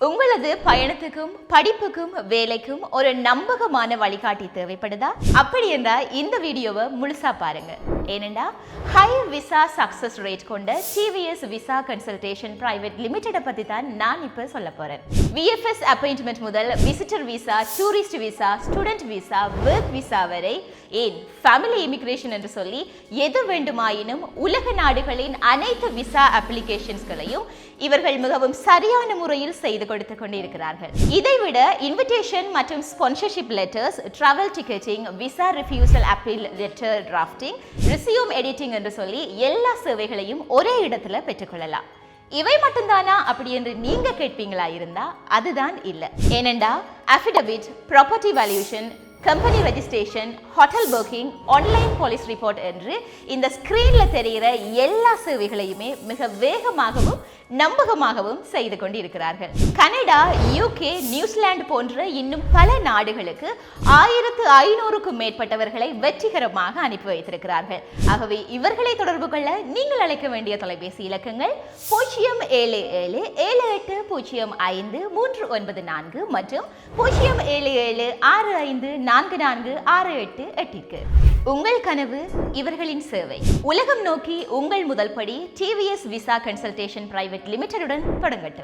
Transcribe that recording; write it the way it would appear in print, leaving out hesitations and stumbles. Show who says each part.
Speaker 1: உங்களது பயணத்துக்கும் படிப்புக்கும் வேலைக்கும் ஒரு நம்பகமான வழிகாட்டி தேவைப்படுதா? அப்படி என்றால் இந்த வீடியோவை முழுசா பாருங்க. ஏனென்றா ஹை விசா சக்சஸ் ரேட் கொண்ட TVS visa consultation private limited பத்தி தான் நான் இப்ப சொல்ல போறேன். விஎஃப்எஸ் அப்பாயின்ட்மெண்ட் முதல் visitor visa, tourist visa, student visa, work visa வரை, ஏன் ஃபேமிலி இமிகிரேஷன் என்று சொல்லி எது வேண்டுமாயினும் உலக நாடுகளின் அனைத்து விசா அப்ளிகேஷன்ஸ்களையும் இவர்கள் மிகவும் சரியான முறையில் செய்து கொடுத்து கொண்டிருக்கிறார்கள். இதைவிட இன்விடேஷன் மற்றும் sponsorship letters, travel ticketing, visa refusal appeal letter drafting, resume editing என்று சொல்லி எல்லா சேவைகளையும் ஒரே இடத்துல பெற்றுக்கொள்ளலாம். இவை மட்டும்தானா அப்படி என்று நீங்க கேட்பீங்களா இருந்தா அதுதான் இல்லை. ஏனெண்டா affidavit, property valuation, company registration, hotel booking, online policy report என்று இந்த ஸ்கிரீன்ல தெரிகிற எல்லா சேவைகளையுமே மிக வேகமாகவும் நம்பகமாகவும் செய்து கொண்டு இருக்கிறார்கள். கனடா, யூகே, நியூசிலாந்து போன்ற இன்னும் பல நாடுகளுக்கு 1500க்கும் மேற்பட்டவர்களை வெற்றிகரமாக அனுப்பி வைத்திருக்கிறார்கள். ஆகவே இவர்களை தொடர்பு கொள்ள நீங்கள் அழைக்க வேண்டிய தொலைபேசி இலக்கங்கள் 077-7805-394 மற்றும் 077-654468. உங்கள் கனவு, இவர்களின் சேவை. உலகம் நோக்கி உங்கள் முதல் படி டிவிஎஸ் விசா கன்சல்டேஷன் பிரைவேட் லிமிடெடுடன் தொடங்கட்டும்.